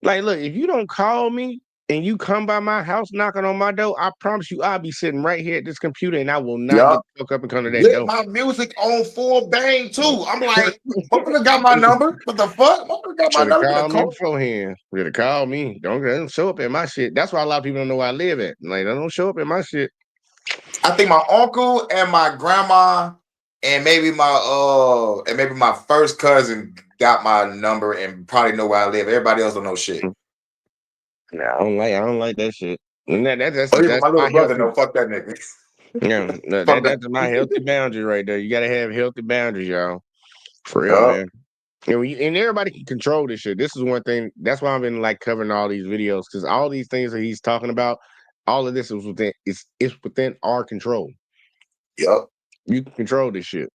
like, look, if you don't call me and you come by my house knocking on my door, I promise you I'll be sitting right here at this computer and I will not get the fuck up and come to that door. My music on full bang too. I'm like, motherfucker got my number. What the fuck? Motherfucker got my number. Call me beforehand. You gotta call me. Don't show up at my shit. That's why a lot of people don't know where I live at. Like, they don't show up at my shit. I think my uncle and my grandma and maybe my first cousin got my number and probably know where I live. Everybody else don't know shit. Nah, I don't like that shit. And that's my little brother. No, fuck that nigga. Yeah, that's my healthy boundary right there. You gotta have healthy boundaries, y'all. For real, man. And everybody can control this shit. This is one thing. That's why I've been like covering all these videos because all these things that he's talking about, all of this is within our control. Yep. You can control this shit.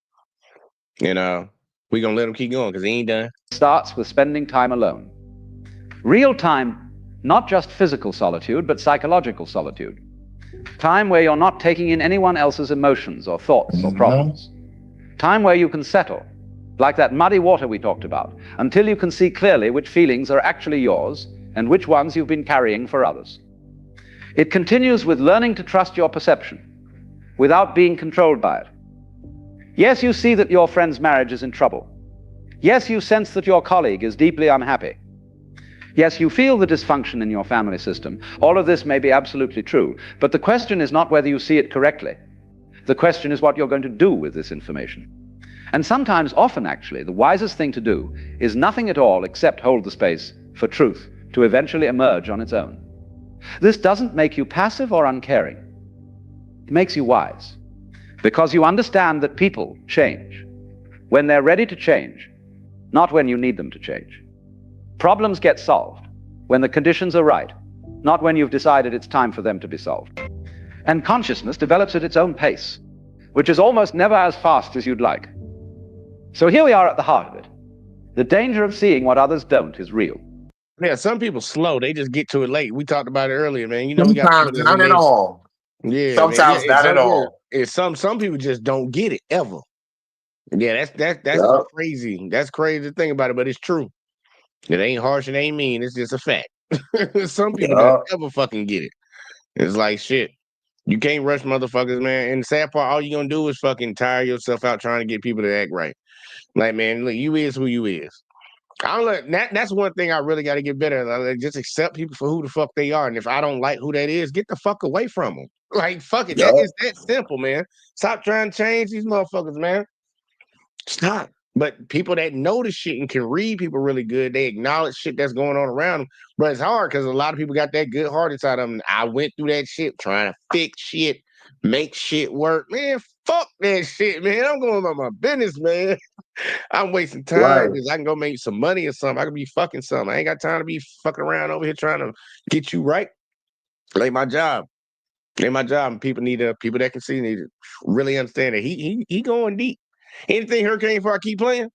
And we gonna let him keep going because he ain't done. Starts with spending time alone. Real time. Not just physical solitude, but psychological solitude. Time where you're not taking in anyone else's emotions or thoughts or problems. Time where you can settle like that muddy water we talked about, until you can see clearly which feelings are actually yours and which ones you've been carrying for others. It continues with learning to trust your perception without being controlled by it. Yes, you see that your friend's marriage is in trouble. Yes, you sense that your colleague is deeply unhappy. Yes, you feel the dysfunction in your family system. All of this may be absolutely true, but the question is not whether you see it correctly. The question is what you're going to do with this information. And sometimes, often actually, the wisest thing to do is nothing at all except hold the space for truth to eventually emerge on its own. This doesn't make you passive or uncaring. It makes you wise, because you understand that people change when they're ready to change, not when you need them to change. Problems get solved when the conditions are right, not when you've decided it's time for them to be solved. And consciousness develops at its own pace, which is almost never as fast as you'd like. So here we are at the heart of it. The danger of seeing what others don't is real. Yeah, some people slow. They just get to it late. We talked about it earlier, man. You know, we got Sometimes not at all. Yeah, Sometimes man. not at all. Some people just don't get it ever. Yeah, that's Yep. crazy. That's crazy to think about it, but it's true. It ain't harsh, it ain't mean. It's just a fact. Some people don't Yep. ever fucking get it. It's like shit. You can't rush motherfuckers, man. And the sad part, all you gonna do is fucking tire yourself out trying to get people to act right. Like, man, look, you is who you is. I don't let that's one thing I really got to get better at. Like, just accept people for who the fuck they are. And if I don't like who that is, get the fuck away from them. Like, fuck it. That Yep. is that simple, man. Stop trying to change these motherfuckers, man. Stop. But people that know the shit and can read people really good, they acknowledge shit that's going on around them. But it's hard because a lot of people got that good heart inside of them. I went through that shit trying to fix shit, make shit work. Man, fuck that shit, man. I'm going about my business, man. I'm wasting time Right. because I can go make some money or something. I can be fucking something. I ain't got time to be fucking around over here trying to get you right. Like my job. Ain't my job. And people need people that can see need to really understand that he going deep. Anything Hurricane before I keep playing?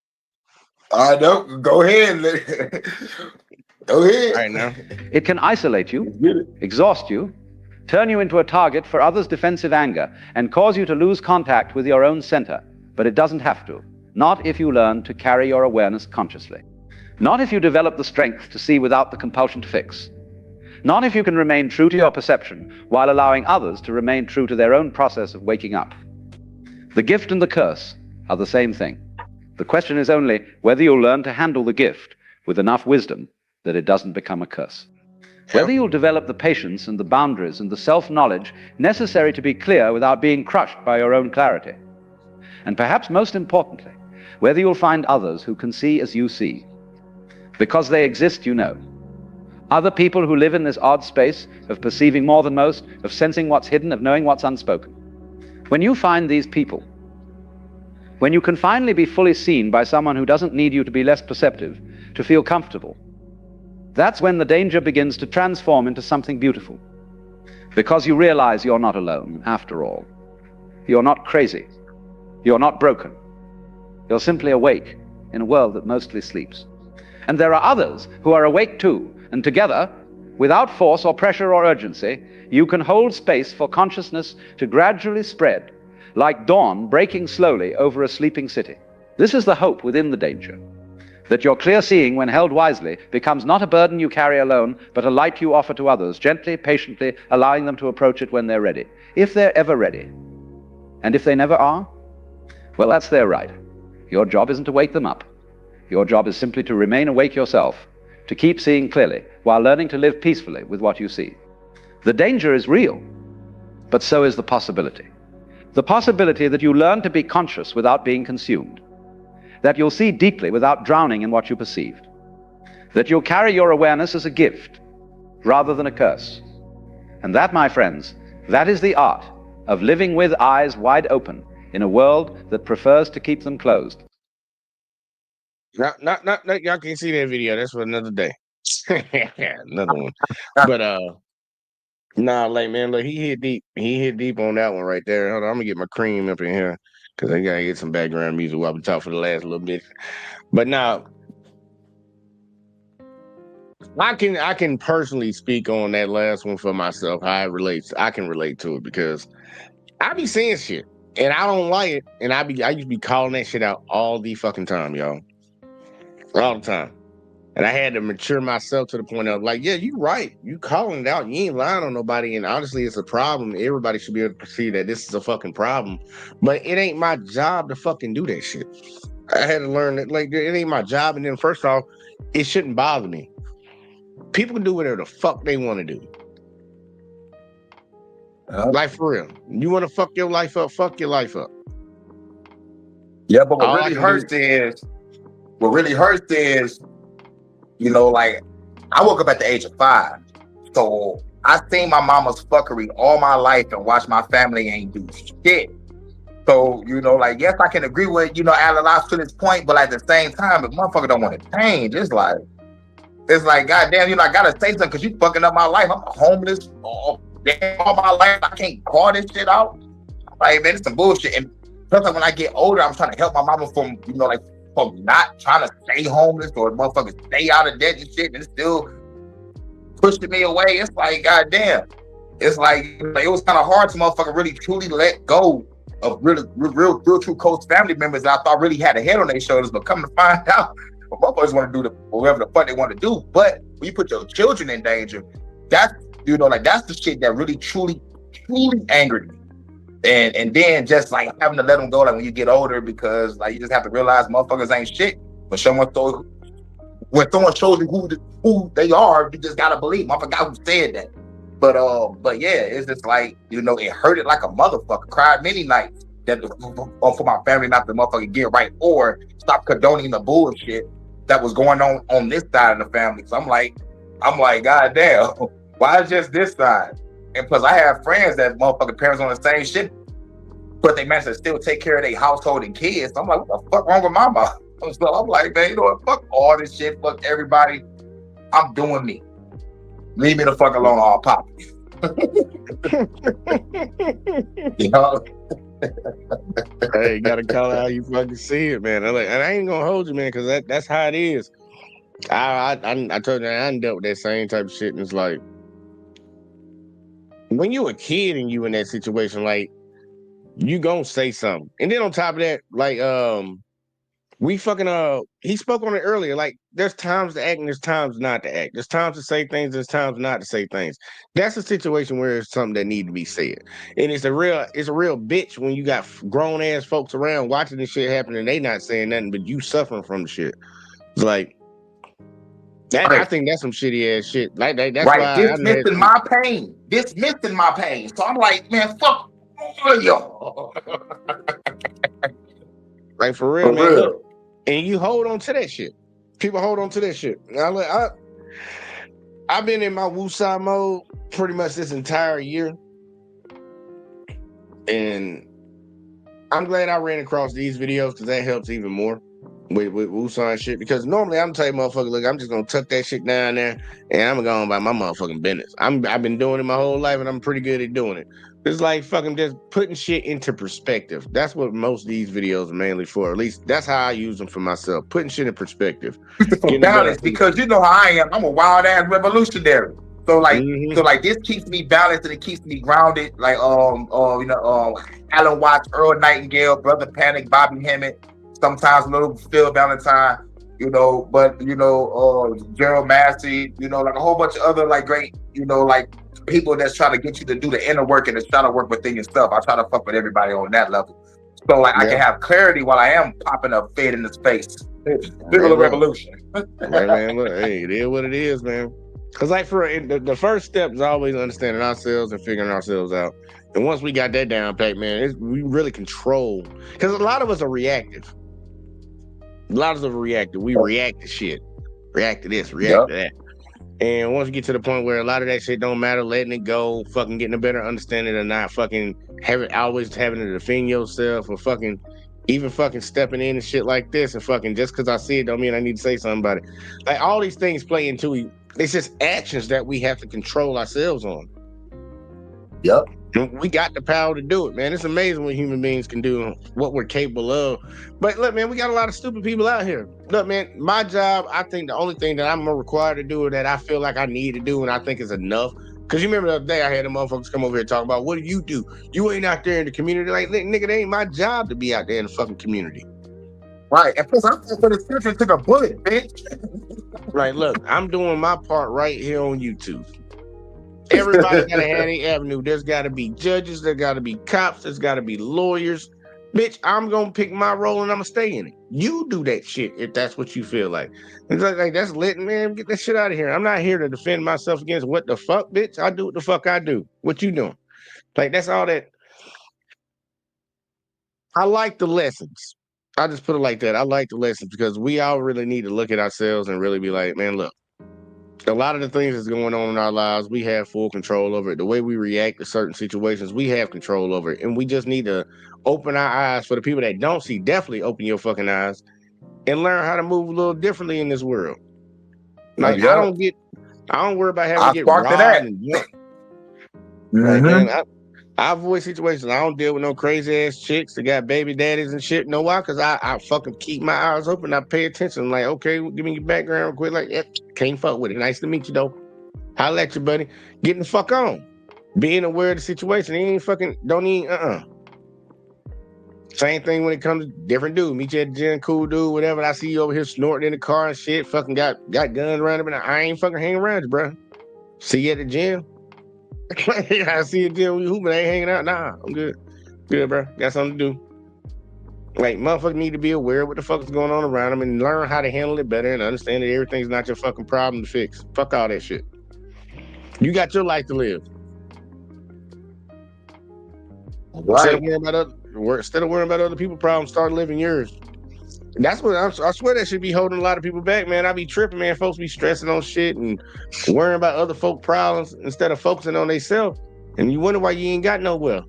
No, go ahead. Go ahead. All right now. It can isolate you, Get it. exhaust you, turn you into a target for others' defensive anger, and cause you to lose contact with your own center. But it doesn't have to. Not if you learn to carry your awareness consciously. Not if you develop the strength to see without the compulsion to fix. Not if you can remain true to your perception while allowing others to remain true to their own process of waking up. The gift and the curse are the same thing. The question is only whether you'll learn to handle the gift with enough wisdom that it doesn't become a curse. Whether you'll develop the patience and the boundaries and the self-knowledge necessary to be clear without being crushed by your own clarity. And perhaps most importantly, whether you'll find others who can see as you see. Because they exist, you know. Other people who live in this odd space of perceiving more than most, of sensing what's hidden, of knowing what's unspoken. When you find these people, when you can finally be fully seen by someone who doesn't need you to be less perceptive, to feel comfortable, that's when the danger begins to transform into something beautiful. Because you realize you're not alone, after all. You're not crazy. You're not broken. You're simply awake in a world that mostly sleeps. And there are others who are awake too, and together, without force or pressure or urgency, you can hold space for consciousness to gradually spread, like dawn breaking slowly over a sleeping city. This is the hope within the danger, that your clear seeing, when held wisely, becomes not a burden you carry alone, but a light you offer to others, gently, patiently, allowing them to approach it when they're ready, if they're ever ready. And if they never are, well, that's their right. Your job isn't to wake them up. Your job is simply to remain awake yourself, to keep seeing clearly, while learning to live peacefully with what you see. The danger is real, but so is the possibility. The possibility that you learn to be conscious without being consumed, that you'll see deeply without drowning in what you perceived, that you'll carry your awareness as a gift rather than a curse. And that, my friends, that is the art of living with eyes wide open in a world that prefers to keep them closed. Not y'all can't see that video. That's for another day. Another one. But nah, like man, look, he hit deep. He hit deep on that one right there. Hold on, I'm gonna get my cream up in here because I gotta get some background music while we talk for the last little bit. But now I can personally speak on that last one for myself, how it relates. I can relate to it because I be seeing shit. And I don't like it. And I used to be calling that shit out all the fucking time, y'all. All the time. And I had to mature myself to the point of like, yeah, you right. You calling it out. You ain't lying on nobody. And honestly, it's a problem. Everybody should be able to see that this is a fucking problem. But it ain't my job to fucking do that shit. I had to learn that like it ain't my job. And then first off, it shouldn't bother me. People can do whatever the fuck they want to do. Like for real. You want to fuck your life up, fuck your life up. Yeah, but what really hurts is, you know, like I woke up at the age of 5. So I seen my mama's fuckery all my life and watched my family ain't do shit. So, you know, like, yes, I can agree with, you know, Alan Locke to this point, but at the same time, if motherfucker don't want to change, it's like, goddamn, you know, I gotta say something because you fucking up my life. I'm homeless all my life. I can't call this shit out. Like, man, it's some bullshit. And plus, like, when I get older, I'm trying to help my mama from, you know, like, from not trying to stay homeless or motherfuckers stay out of debt and shit, and it's still pushing me away. It's like, goddamn. It's like it was kind of hard to motherfucker really truly let go of real true close family members that I thought really had a head on their shoulders, but come to find out, motherfuckers want to do whatever the fuck they want to do. But when you put your children in danger, that's, you know, like that's the shit that really truly angered me. And then just like having to let them go, like when you get older, because like you just have to realize motherfuckers ain't shit. When someone shows you who they are, you just gotta believe. I forgot who said that. But yeah, it's just like, you know, it hurted like a motherfucker. Cried many nights that for my family not to motherfucking get right or stop condoning the bullshit that was going on this side of the family. So I'm like, goddamn, why is just this side? And plus, I have friends that motherfucking parents on the same shit, but they manage to still take care of their household and kids. So I'm like, what the fuck wrong with my mom? So I'm like, man, you know what? Fuck all this shit. Fuck everybody. I'm doing me. Leave me the fuck alone, all pop. You know? Hey, you gotta call it how you fucking see it, man. And I ain't gonna hold you, man, because that's how it is. I told you I done dealt with that same type of shit, and it's like when you a kid and you in that situation, like you gonna say something, and then on top of that, like we fucking he spoke on it earlier. Like there's times to act and there's times not to act. There's times to say things, there's times not to say things. That's a situation where it's something that need to be said. And it's a real bitch when you got grown ass folks around watching this shit happen and they not saying nothing, but you suffering from the shit. It's like that, right. I think that's some shitty ass shit. Like that's right. Why dismissing my pain. Dismissing my pain. So I'm like, man, fuck all of y'all. Like for real, man. Look, and you hold on to that shit. People hold on to that shit. Now, I've been in my woosah mode pretty much this entire year. And I'm glad I ran across these videos because that helps even more with woosah and shit. Because normally I'm telling motherfucker, look, I'm just gonna tuck that shit down there and I'm going about my motherfucking business. I've been doing it my whole life and I'm pretty good at doing it. It's like fucking just putting shit into perspective. That's what most of these videos are mainly for. At least that's how I use them for myself. Putting shit in perspective. Balance, because you know how I am. I'm a wild ass revolutionary. So like, this keeps me balanced and it keeps me grounded. Like Alan Watts, Earl Nightingale, Brother Panic, Bobby Hemmett, sometimes a little Phil Valentine, you know, but you know, Gerald Massey, you know, like a whole bunch of other like great, you know, like people that's trying to get you to do the inner work and that's trying to work within yourself. I try to fuck with everybody on that level. So like I can have clarity while I am popping up fade in the space. Big old revolution. Man, look, hey, it is what it is, man. Because like for the first step is always understanding ourselves and figuring ourselves out. And once we got that down pat, man, we really control. Because a lot of us are reactive. A lot of us are reactive. We react to shit. React to this, react to that. And once you get to the point where a lot of that shit don't matter, letting it go, fucking getting a better understanding of not fucking always having to defend yourself or fucking even fucking stepping in and shit like this and fucking just because I see it don't mean I need to say something about it. Like all these things play into it. It's just actions that we have to control ourselves on. Yep. We got the power to do it, man. It's amazing what human beings can do, what we're capable of. But look, man, we got a lot of stupid people out here. Look, man, my job, I think the only thing that I'm required to do or that I feel like I need to do and I think is enough Because you remember the other day I had the motherfuckers come over here talking about, what do? You ain't out there in the community. Like, nigga, it ain't my job to be out there in the fucking community. Right. And plus, I'm for the future took a bullet, bitch. Right, look, I'm doing my part right here on YouTube. Everybody gotta have their avenue. There's gotta be judges, there gotta be cops, there's gotta be lawyers. Bitch, I'm gonna pick my role and I'm gonna stay in it. You do that shit if that's what you feel like. It's like that's lit, man. Get that shit out of here. I'm not here to defend myself against what the fuck, bitch. I do what the fuck I do. What you doing? Like, that's all that. I like the lessons. I just put it like that. I like the lessons because we all really need to look at ourselves and really be like, man, look, a lot of the things that's going on in our lives, we have full control over it. The way we react to certain situations, we have control over it. And we just need to open our eyes. For the people that don't see, definitely open your fucking eyes and learn how to move a little differently in this world. Like, I don't worry about having to get robbed and jumped. Like, man, I avoid situations. I don't deal with no crazy ass chicks that got baby daddies and shit. Know why? Because I fucking keep my eyes open. I pay attention. Like, okay, give me your background real quick. Like, yeah, can't fuck with it. Nice to meet you, though. Holla at you, buddy. Getting the fuck on. Being aware of the situation. He ain't fucking, don't even, Same thing when it comes to different dude. Meet you at the gym, cool dude, whatever. I see you over here snorting in the car and shit. Fucking got guns around him. And I ain't fucking hanging around you, bro. See you at the gym. I see a deal with you, but I ain't hanging out. Nah, I'm good. Good, bro. Got something to do. Like, motherfuckers need to be aware of what the fuck is going on around them and learn how to handle it better and understand that everything's not your fucking problem to fix. Fuck all that shit. You got your life to live. Right. Instead of worrying about other people's problems, start living yours. That's what I swear that should be holding a lot of people back, man. I be tripping, man. Folks be stressing on shit and worrying about other folk problems instead of focusing on themselves. And you wonder why you ain't got nowhere.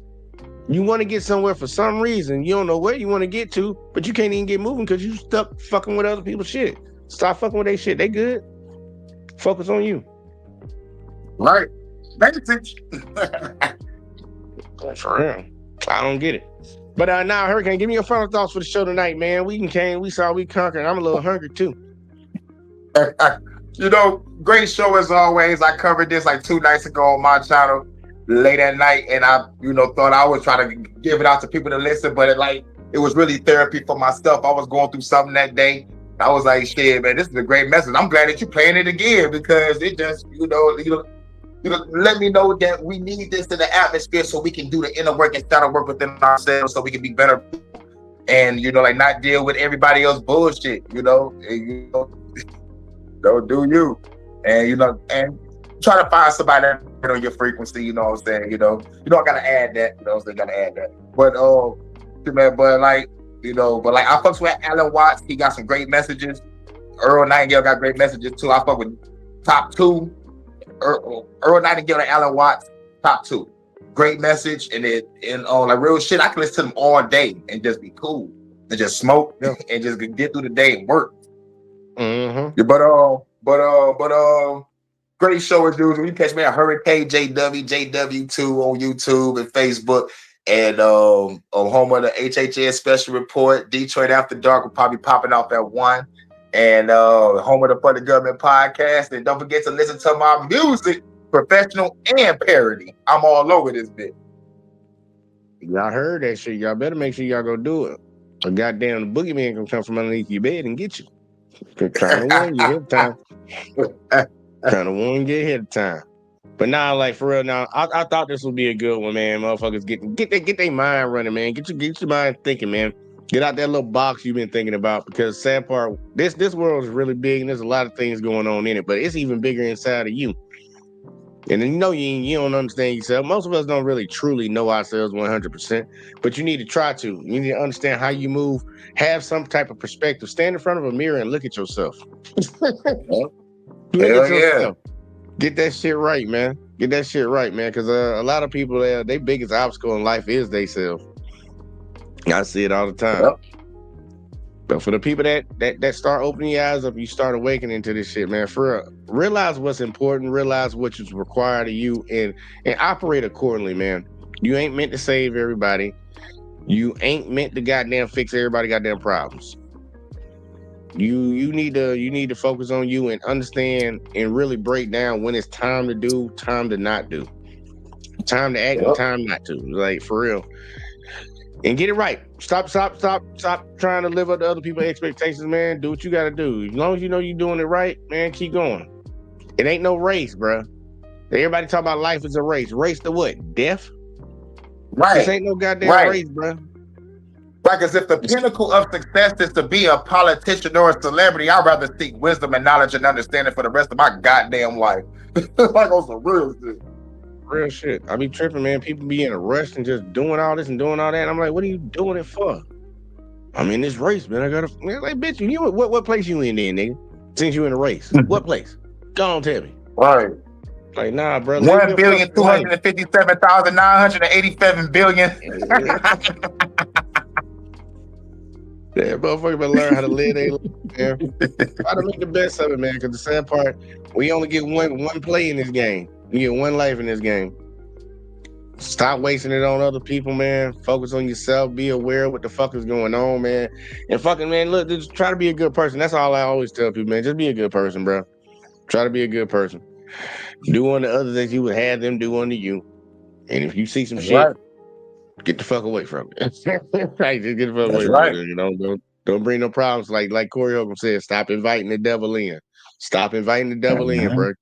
You want to get somewhere for some reason. You don't know where you want to get to, but you can't even get moving because you stuck fucking with other people's shit. Stop fucking with their shit. They good. Focus on you. Right. Make sense. For real. I don't get it. But now, Hurricane, give me your final thoughts for the show tonight, man. We saw, we conquered. I'm a little hungry too. Great show as always. I covered this like 2 nights ago on my channel late at night, and I, thought I would try to give it out to people to listen, but it was really therapy for myself. I was going through something that day. I was like, shit, man, this is a great message. I'm glad that you're playing it again because it just, let me know that we need this in the atmosphere so we can do the inner work and start to work within ourselves so we can be better and, not deal with everybody else bullshit, don't do you. And, and try to find somebody that on your frequency, you know what I'm saying? I gotta add that, gotta add that. But, I fucks with Alan Watts. He got some great messages. Earl Nightingale got great messages too. I fuck with top 2. Earl Nightingale and Alan Watts, top 2. Great message, and real shit. I can listen to them all day and just be cool and just smoke and just get through the day and work. Mm-hmm. But great show as usual. You catch me at Hurricane JW2 on YouTube and Facebook, and home of the HHS Special Report. Detroit After Dark will probably popping off at 1. And home of the For the Government podcast. And don't forget to listen to my music, professional and parody. I'm all over this bit. Y'all heard that shit. Y'all better make sure y'all go do it. A goddamn boogeyman gonna come from underneath your bed and get you. Trying to warn you ahead of time. Trying to warn you ahead of time. But now, like, for real, now I thought this would be a good one, man. Motherfuckers get their mind running, man. Get your mind thinking, man. Get out that little box you've been thinking about, because sad part, this world is really big and there's a lot of things going on in it, but it's even bigger inside of you. And then you don't understand yourself. Most of us don't really truly know ourselves 100%, but you need to try to. You need to understand how you move, have some type of perspective. Stand in front of a mirror and look at yourself. Look at yourself. Get that shit right, man. Get that shit right, man, because a lot of people, their biggest obstacle in life is themselves. I see it all the time. Yep. But for the people that start opening your eyes up, you start awakening to this shit, man. For real, realize what's important, realize what is required of you, and operate accordingly, man. You ain't meant to save everybody. You ain't meant to goddamn fix everybody's goddamn problems. You need to focus on you and understand and really break down when it's time to do, time to not do, time to act and time not to. Like for real. And get it right. Stop trying to live up to other people's expectations, man. Do what you gotta do. As long as you know you're doing it right, man, keep going. It ain't no race, bro. Everybody talk about life is a race. Race to what? Death? Right. This ain't no goddamn race, bro. Like as if the pinnacle of success is to be a politician or a celebrity, I'd rather seek wisdom and knowledge and understanding for the rest of my goddamn life. Like on some real shit. Real shit. I be tripping, man. People be in a rush and just doing all this and doing all that. And I'm like, what are you doing it for? I'm in this race, man. I gotta, man, like, bitch, you what place you in there, nigga? Since you in a race, what place? Go on, tell me. Right. Like, nah, bro. 1,257,987 billion. Yeah, motherfucker better learn how to live their life, man. Try to make the best of it, man. Because the sad part, we only get one play in this game. We get one life in this game. Stop wasting it on other people, man. Focus on yourself. Be aware of what the fuck is going on, man. And fucking, man, look, just try to be a good person. That's all I always tell people, man. Just be a good person, bro. Try to be a good person. Do unto others as you would have them do unto you. And if you see some shit, get the fuck away from it. Right, just get the fuck away from it. You know, don't bring no problems. Like Corey Holcomb said, stop inviting the devil in. Stop inviting the devil in, bro.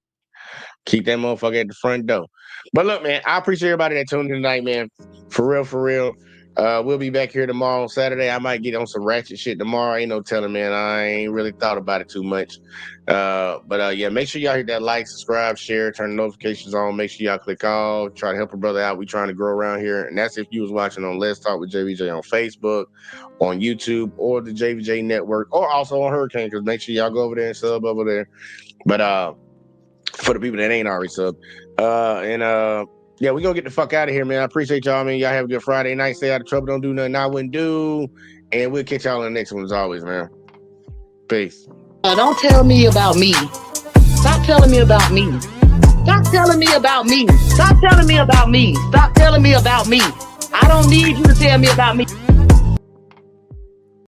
Keep that motherfucker at the front door. But look, man, I appreciate everybody that tuned in tonight, man. For real. We'll be back here tomorrow on Saturday. I might get on some ratchet shit tomorrow. Ain't no telling, man. I ain't really thought about it too much. But yeah, make sure y'all hit that like, subscribe, share, turn the notifications on. Make sure y'all click all. Try to help a brother out. We trying to grow around here. And that's if you was watching on Let's Talk with JVJ on Facebook, on YouTube, or the JVJ Network, or also on Hurricane, because make sure y'all go over there and sub over there. But for the people that ain't already sub. Yeah, we gonna get the fuck out of here, man. I appreciate y'all, man. Y'all have a good Friday night. Stay out of trouble. Don't do nothing I wouldn't do. And we'll catch y'all in the next one as always, man. Peace. Don't tell me about me. Stop telling me about me. Stop telling me about me. Stop telling me about me. Stop telling me about me. I don't need you to tell me about me.